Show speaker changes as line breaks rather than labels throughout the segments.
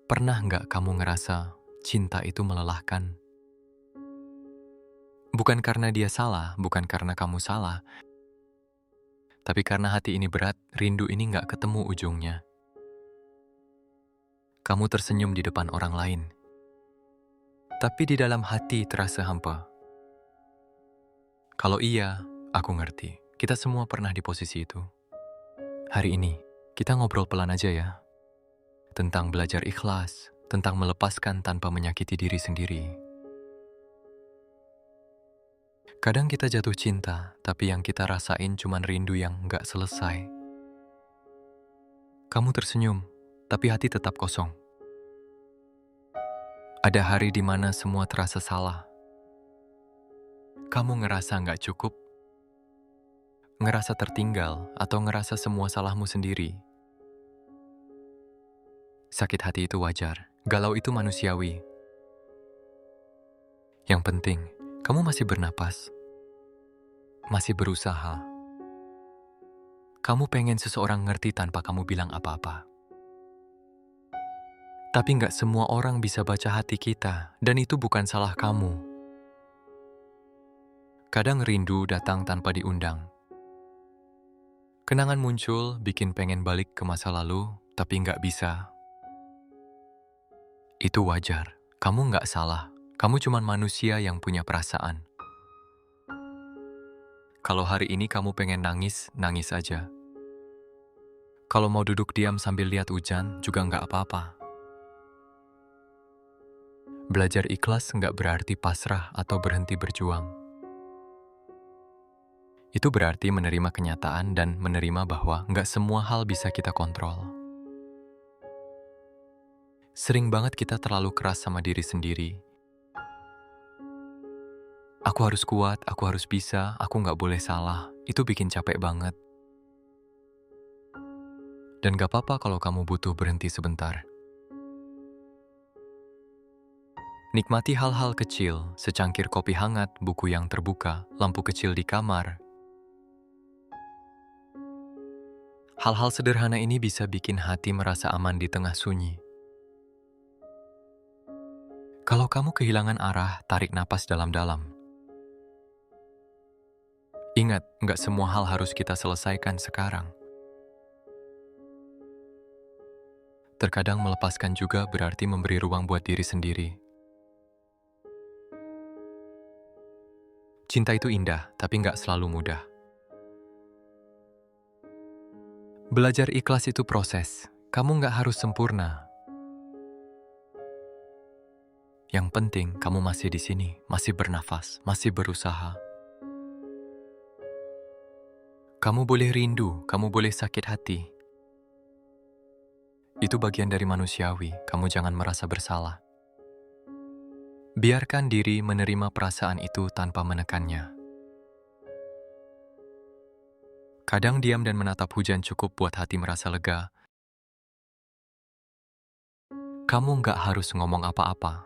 Pernah nggak kamu ngerasa cinta itu melelahkan? Bukan karena dia salah, bukan karena kamu salah, tapi karena hati ini berat, rindu ini nggak ketemu ujungnya. Kamu tersenyum di depan orang lain, tapi di dalam hati terasa hampa. Kalau iya, aku ngerti. Kita semua pernah di posisi itu. Hari ini, kita ngobrol pelan aja ya. Tentang belajar ikhlas, tentang melepaskan tanpa menyakiti diri sendiri. Kadang kita jatuh cinta, tapi yang kita rasain cuman rindu yang nggak selesai. Kamu tersenyum, tapi hati tetap kosong. Ada hari di mana semua terasa salah. Kamu ngerasa nggak cukup, ngerasa tertinggal, atau ngerasa semua salahmu sendiri. Sakit hati itu wajar, galau itu manusiawi. Yang penting, kamu masih bernapas, masih berusaha. Kamu pengen seseorang ngerti tanpa kamu bilang apa-apa. Tapi nggak semua orang bisa baca hati kita, dan itu bukan salah kamu. Kadang rindu datang tanpa diundang. Kenangan muncul, bikin pengen balik ke masa lalu, tapi nggak bisa. Itu wajar, kamu nggak salah. Kamu cuman manusia yang punya perasaan. Kalau hari ini kamu pengen nangis, nangis aja. Kalau mau duduk diam sambil lihat hujan, juga nggak apa-apa. Belajar ikhlas nggak berarti pasrah atau berhenti berjuang. Itu berarti menerima kenyataan dan menerima bahwa nggak semua hal bisa kita kontrol. Sering banget kita terlalu keras sama diri sendiri. Aku harus kuat, aku harus bisa, aku nggak boleh salah. Itu bikin capek banget. Dan gak apa-apa kalau kamu butuh berhenti sebentar. Nikmati hal-hal kecil, secangkir kopi hangat, buku yang terbuka, lampu kecil di kamar. Hal-hal sederhana ini bisa bikin hati merasa aman di tengah sunyi. Kalau kamu kehilangan arah, tarik napas dalam-dalam. Ingat, nggak semua hal harus kita selesaikan sekarang. Terkadang melepaskan juga berarti memberi ruang buat diri sendiri. Cinta itu indah, tapi nggak selalu mudah. Belajar ikhlas itu proses. Kamu nggak harus sempurna. Yang penting, kamu masih di sini, masih bernafas, masih berusaha. Kamu boleh rindu, kamu boleh sakit hati. Itu bagian dari manusiawi, kamu jangan merasa bersalah. Biarkan diri menerima perasaan itu tanpa menekannya. Kadang diam dan menatap hujan cukup buat hati merasa lega. Kamu nggak harus ngomong apa-apa.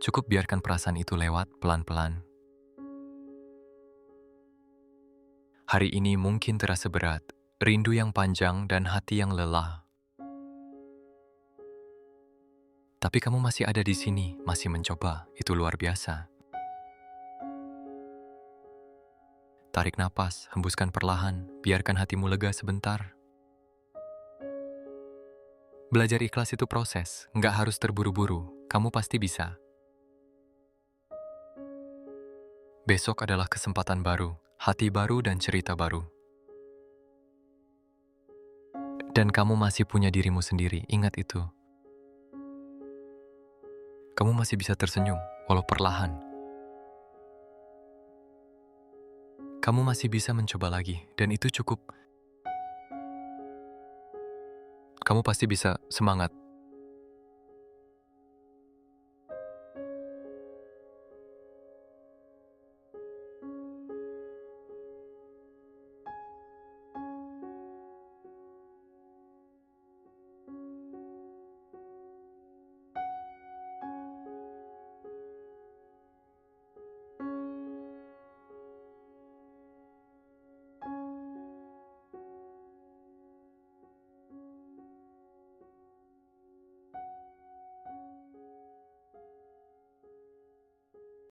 Cukup biarkan perasaan itu lewat pelan-pelan. Hari ini mungkin terasa berat, rindu yang panjang dan hati yang lelah. Tapi kamu masih ada di sini, masih mencoba, itu luar biasa. Tarik napas, hembuskan perlahan, biarkan hatimu lega sebentar. Belajar ikhlas itu proses, nggak harus terburu-buru, kamu pasti bisa. Besok adalah kesempatan baru, hati baru dan cerita baru. Dan kamu masih punya dirimu sendiri, ingat itu. Kamu masih bisa tersenyum, walau perlahan. Kamu masih bisa mencoba lagi, dan itu cukup. Kamu pasti bisa semangat.